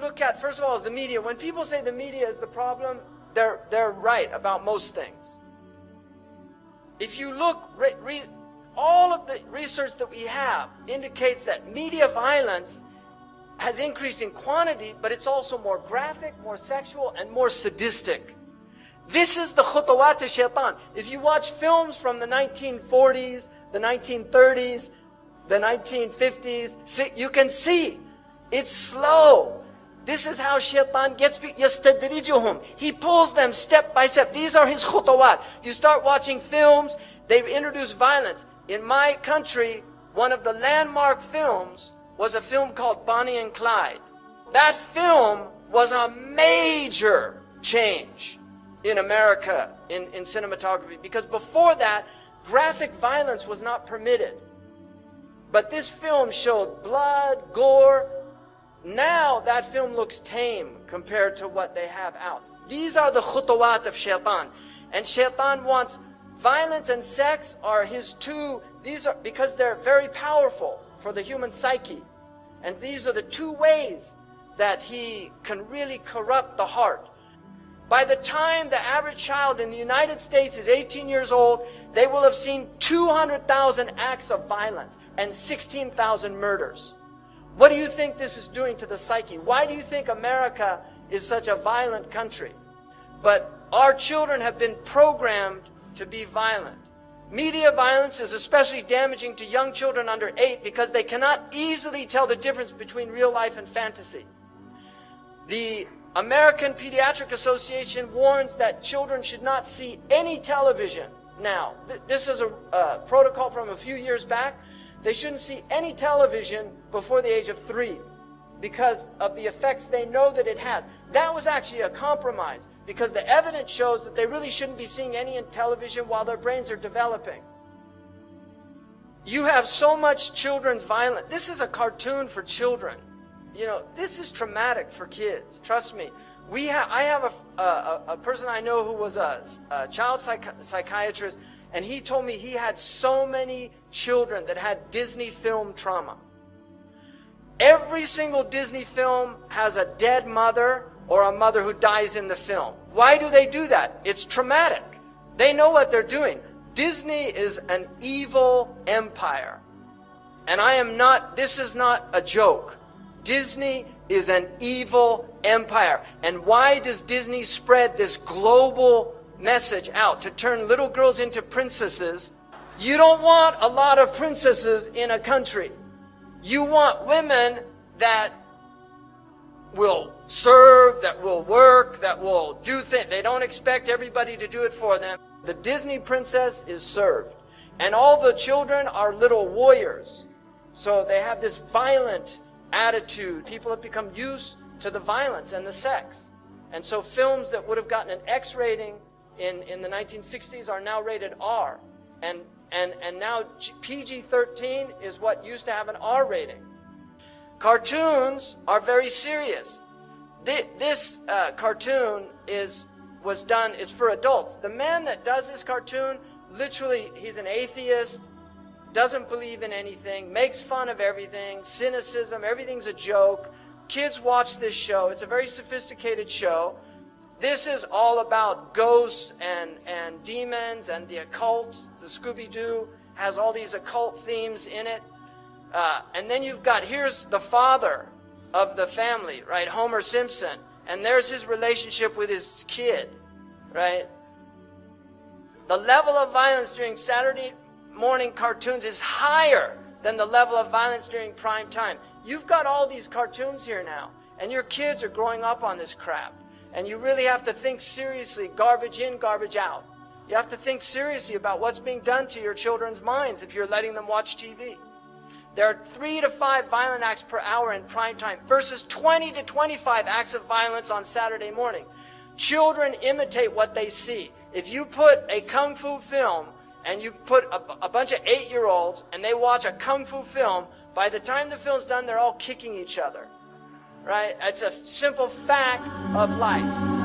look at, first of all, is the media. When people say the media is the problem, they're right about most things. If you look, all of the research that we have indicates that media violence has increased in quantity, but it's also more graphic, more sexual, and more sadistic. This is the khutawat al-shaitan. If you watch films from the 1940s, the 1930s, the 1950s, you can see it's slow. This is how shaitan gets people. يَسْتَدْرِجُهُمْ. He pulls them step by step. These are his khutawat. You start watching films, they've introduced violence. In my country, one of the landmark films was a film called Bonnie and Clyde. That film was a major change in America in cinematography, because before that, graphic violence was not permitted. But this film showed blood, gore. Now that film looks tame compared to what they have out. These are the khutawat of shaitan. And shaitan wants violence and sex are his two, these are, because they're very powerful for the human psyche. And these are the two ways that he can really corrupt the heart. By the time the average child in the United States is 18 years old, they will have seen 200,000 acts of violence and 16,000 murders. What do you think this is doing to the psyche? Why do you think America is such a violent country? But our children have been programmed to be violent. Media violence is especially damaging to young children under 8 because they cannot easily tell the difference between real life and fantasy. The American Pediatric Association warns that children should not see any television now. This is a protocol from a few years back. They shouldn't see any television before the age of 3 because of the effects they know that it has. That was actually a compromise because the evidence shows that they really shouldn't be seeing any television while their brains are developing. You have so much children's violence. This is a cartoon for children. You know, this is traumatic for kids. Trust me. I have a person I know who was a child psychiatrist, and he told me he had so many children that had Disney film trauma. Every single Disney film has a dead mother or a mother who dies in the film. Why do they do that? It's traumatic. They know what they're doing. Disney is an evil empire. And this is not a joke. Disney is an evil empire. And why does Disney spread this global message out to turn little girls into princesses? You don't want a lot of princesses in a country. You want women that will serve, that will work, that will do things. They don't expect everybody to do it for them. The Disney princess is served. And all the children are little warriors. So they have this violent attitude. People have become used to the violence and the sex. And so films that would have gotten an X rating in the 1960s are now rated R. And now PG-13 is what used to have an R rating. Cartoons are very serious. This cartoon was done, it's for adults. The man that does this cartoon, literally, he's an atheist, doesn't believe in anything, makes fun of everything, cynicism, everything's a joke. Kids watch this show. It's a very sophisticated show. This is all about ghosts and demons and the occult. The Scooby-Doo has all these occult themes in it. And then here's the father of the family, right? Homer Simpson. And there's his relationship with his kid, right? The level of violence during Saturday morning cartoons is higher than the level of violence during prime time. You've got all these cartoons here now, and your kids are growing up on this crap. And you really have to think seriously, garbage in, garbage out. You have to think seriously about what's being done to your children's minds if you're letting them watch TV. There are 3 to 5 violent acts per hour in prime time versus 20 to 25 acts of violence on Saturday morning. Children imitate what they see. If you put a kung fu film and you put a bunch of 8-year-olds and they watch a kung fu film, by the time the film's done, they're all kicking each other. Right? It's a simple fact of life.